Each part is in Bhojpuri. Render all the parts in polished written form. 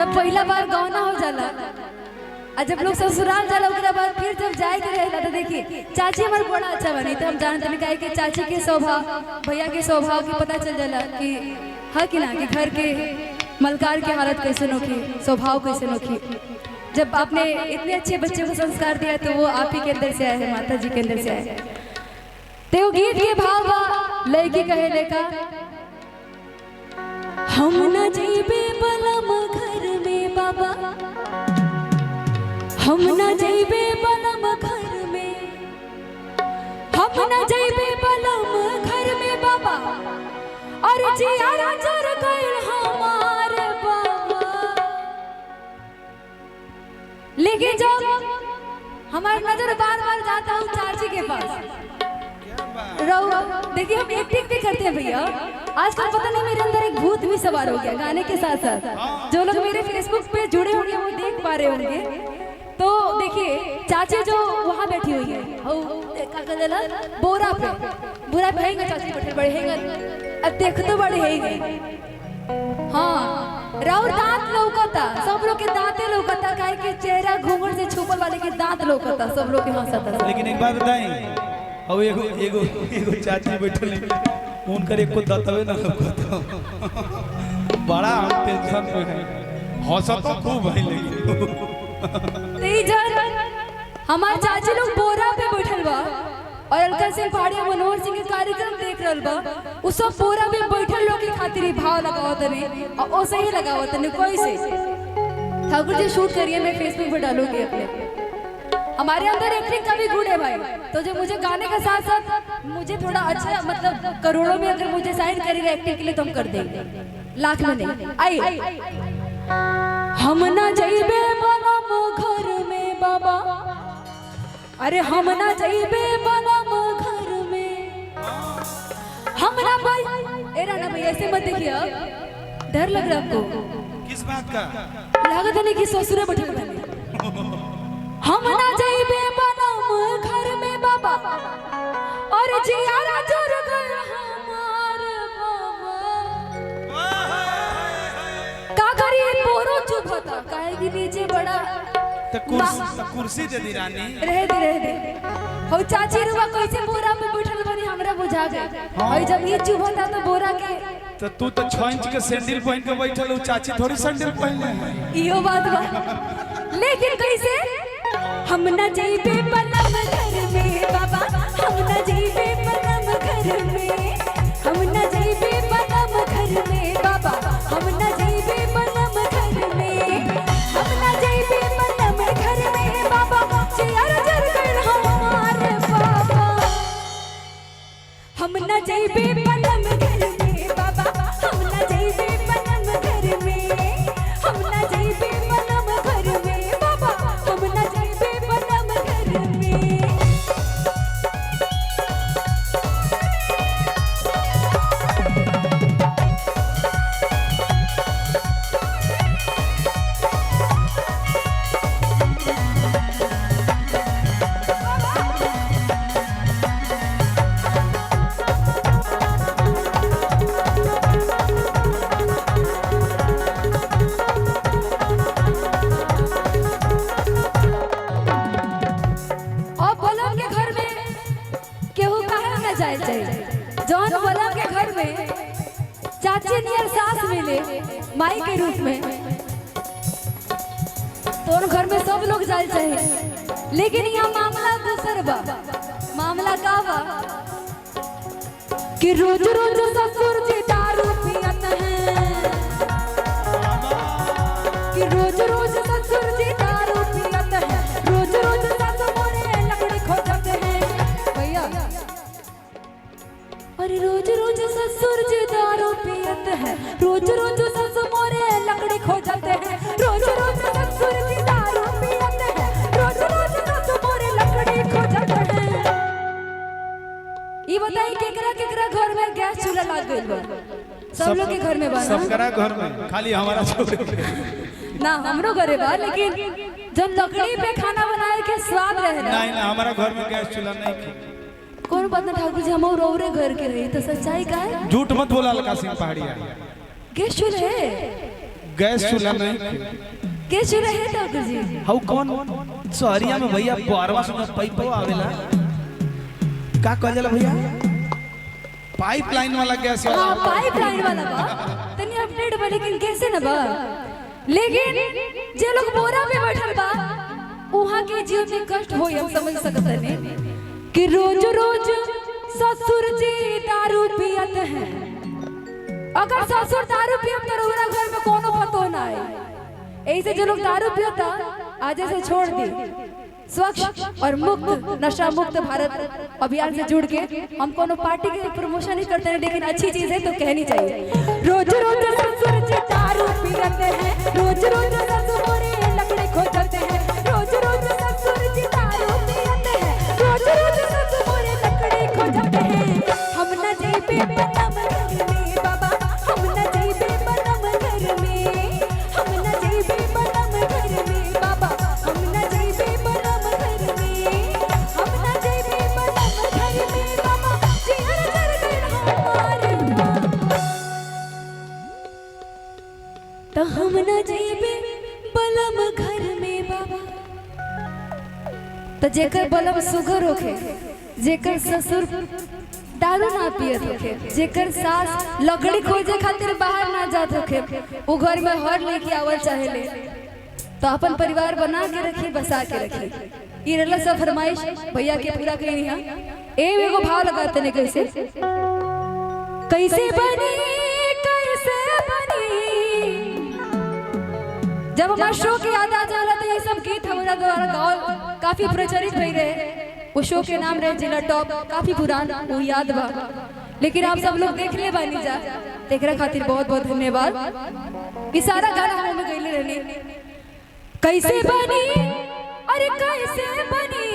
जब पहला बार गौना हो जाला और जब लोग ससुराल जाला उसके बाद फिर जब जाए के रहेला तो देखिए चाची हमारे बड़ा अच्छा बनी तो हम जानते हैं काहे कि चाची के स्वभाव भैया के स्वभाव की पता चल जाला कि हाँ कि ना कि घर के मलकार की हालत कैसे नोखी स्वभाव कैसे नोखी। जब आपने इतने अच्छे बच्चे को संस्कार दिया तो वो आप ही के अंदर से आए हैं, माता जी के अंदर से आए हैं। तो गीत के भाव लड़की कहे लेका हम न जइबे बलम घर में बाबा, हम न जइबे बलम घर में, हम न जइबे बलम घर में बाबा, और जियारा जर गइल हमार बाबा। लेकिन जब हमारा नजर बार बार जाता हूँ चाची के पास देखिए हम एक्टिंग भी करते हैं भैया। आजकल पता नहीं मेरे अंदर एक भूत भी सवार हो गया गाने के साथ साथ। जो लोग मेरे फेसबुक पे जुड़े होंगे वो देख पा रहे होंगे। तो देखिए चाची जो वहाँ बैठी हुई है बोरा पे, बोरा पे है चाची बैठे बड़े हैं, अब देख तो बड़े हैं। हाँ राउर दांत लौकता, सब लोग के दांते लौकता, काहे के चेहरा घूंघट से छुपल वाले के दांत लौकता, सब लोग के हंसता। लेकिन एक बात बताएं, अब एगो एगो एगो चाची बैठल उनकर एक को दतवे ना लौकता, बड़ा हम टेंशन में है, हंसत तो खूब है। लेकिन हमार चाची लोग बोरा पे बैठल बा और अलका सिंह पहाड़िया मनोहर सिंह के कार्यक्रम देख रहल बा, उ सब बोरा पे बैठल लोग के खातिर ही भाव लगावत ने और ओ सही लगावत ने। कोई से ठाकुर जी शूट करिए, मैं फेसबुक पे डालूंगी अपने। हमारे अंदर एक्टिंग का भी गुण है भाई, तो जो मुझे गाने के साथ साथ मुझे थोड़ा अच्छा मतलब करोड़ों में अगर मुझे साइन करेगा एक्टिंग के लिए तो हम कर देंगे, लाख में नहीं। आई हम ना जइबे बनम घर में बाबा, अरे हम ना जइबे बनम घर में, हम ना भाई एरा ना भाई ऐसे मत देखिए, डर लग रहा है आपको। किस बात का? लागत है नहीं कि ससुरे बैठे बने। हम ना जइबे बनम घर में बाबा, और जियारा जोर गल हमार बाबा। का करी पोरो चुप होता, काहे कि नीचे बड़ा कुर्सी दे दी रानी, रह दे हो चाची रुआ कैसे बोरा पे बैठल बनी हमरा बुझा गए। और जब ये चुप होता तो बोरा के तो तू तो 6 इंच के सैंडल पहन के बैठल, चाची थोड़ी सैंडल पहनले है। इहो बात बा, लेकिन कैसे हम न जइबे बनम घर में बाबा, हम न जइबे बनम घर में, हम न जइबे बनम घर में बाबा, हम न जइबे बनम घर में, हम न जइबे बनम घर में बाबा, चेयर जर गइल हमार बाबा। हम न जइबे बनम घर में बाबा, हम न जइबे बनम घर में, हम न जइबे बनम घर में बाबा, हम न जइबे बनम घर में। जौन बोला के घर में चाची नियर सास मिले माई के रूप में, तो घर में सब लोग जाए चाहे। लेकिन यहाँ मामला दूसर बा। मामला का बा कि रोज रोज ससुर जी दारू पियत हैं, कि रोज रोज ससुर जी दारू पियत हैं, रोज रोज ससुर मोरे लकड़ी खोजत हैं भैया। अरे रोज रोज ससुर जी दारू पियत है, रोज रोज ससुर मोरे लकड़ी खोजत है, रोज रोज ससुर जी दारू पियत है, रोज रोज ससुर मोरे लकड़ी खोजत है। ये बताइए केकरा केकरा घर में गैस चूल्हा लग गइल बा? सब लोग के घर में बा, सबकरा घर में, खाली हमारा छोड़ ना हमरो घरे बा। लेकिन जब लकड़ी पे खाना बनाए के स्वाद रहे नहीं ना, हमारा घर में गैस चूल्हा नहीं। कौन पता ठाकुर जी हम और घर के रही तो सच्चाई का है। झूठ मत बोला अलका सिंह पहाड़िया, गैस चूल्हा है, गैस चूल्हा नहीं के चूल्हा है ठाकुर जी? हाउ कौन शहरिया में भैया 12वां से पाइप आवेला का कहल जाला भैया पाइपलाइन वाला गैस है। हां पाइपलाइन वाला बा तनी अपडेट बा लेकिन कैसे न बा। लेकिन जे लोग बोरा पे बैठल बा वहां के जीवन में कष्ट होई हम समझ सकत हनी कि रोज रोज ससुर जी दारू पियत हैं। अगर ससुर दारू पियत तो रउरा घर में कोनो पतो ना है। ऐसे जो लोग दारू पियता आज से छोड़ दी स्वच्छ और मुक्त नशा मुक्त भारत अभियान से जुड़ के हम कोनो पार्टी के प्रमोशन नहीं करते हैं लेकिन अच्छी चीज है तो कहनी चाहिए। रोज रोज ससुर जी दारू पियते हैं, रोज रोज ससुर मोरे लकड़ी खोजते हैं, रोज रोज ससुर जी दारू पियते हैं, रोज रोज ससुर मोरे लकड़ी खोजते हैं। हम न जेबे बनम घर में बाबा, हम न जेबे बनम घर में, हम न जेबे बनम घर में बाबा, हम न जेबे बनम घर में, हम न जेबे बनम घर में बाबा, जिहर जर गइल हमारे तो हम न जेबे बलम घर में बाबा। तो जेकर बलम सुगर होखे, जेकर ससुर दारू ना पियत होखे, जेकर सास लकड़ी खोजे खातिर बाहर ना जात होखे, वो घर में हर लेके आवल चाहेले तो अपन परिवार बना के रखी बसा के रखी। ये रहला सब फरमाइश भैया के पूरा करी हां। एगो भाव लगाते ने कैसे कैसे बनी कैसे बनी। जब हमारे शो की याद आ जाला तो ये सब गीत हमारा द्वारा गाँव काफी प्रचलित भई रहे। वो शो के नाम रहे जिला टॉप, काफी पुराना वो याद बा लेकिन आप सब लोग देख ले बानी जा देखरा खातिर बहुत बहुत धन्यवाद। ये सारा गाना हम में गईले रहनी कैसे बनी अरे कैसे बनी,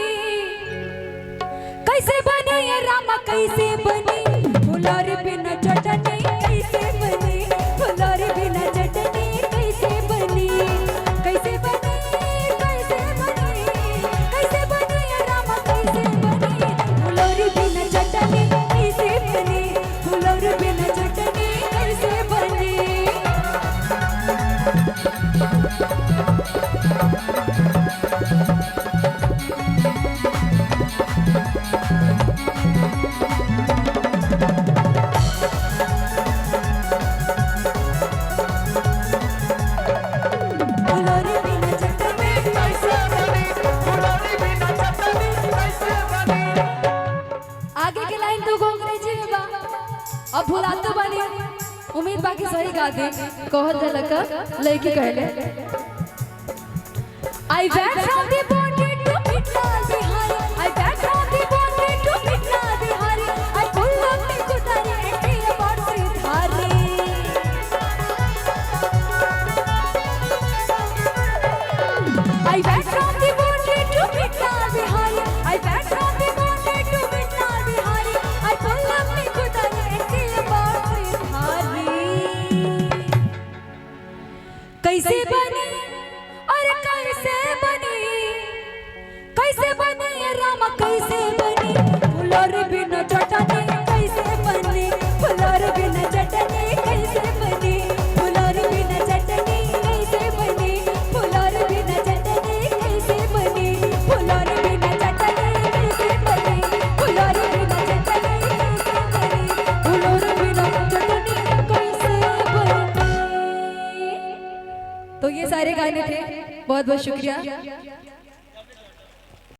कैसे बनी ये रामा कैसे बनी, फुलौरी बिना चटनी कैसे बनी, फुलौरी बिना चटनी कैसे बनी, कैसे बनी कैसे बनी, कैसे बनी ये रामा कैसे बनी, फुलौरी बिना चटनी कैसे बनी, फुलौरी बिना चटनी कैसे बनी। आगे के लाइन तो अंग्रेजी में बा अब भुलाते बानी उम्मीद बाकी सही गा दे। कहत लका लड़की कहले I went from the Bombay to Pitla Bihari, I went from the Bombay to Pitla Bihari, I pull up the Kutari and tell about Sridhari. I went from the Bombay to Pitla Bihari, I went from the Bombay to Pitla Bihari, I pull up the Kutari and tell about Sridhari. कैसे बनी और कैसे बनी, कैसे बनी ये रामा कैसे बनी, फुलौरी बिना चटनी कैसे बनी, फुलौरी बिना चटनी कैसे बनी, फुलौरी बिना चटनी कैसे बनी, फुलौरी बिना चटनी कैसे बनी, फुलौरी बिना चटनी कैसे बनी, फुलौरी बिना चटनी कैसे बनी, फुलौरी बिना चटनी कैसे बनी। तो ये सारे गाने थे, बहुत बहुत शुक्रिया।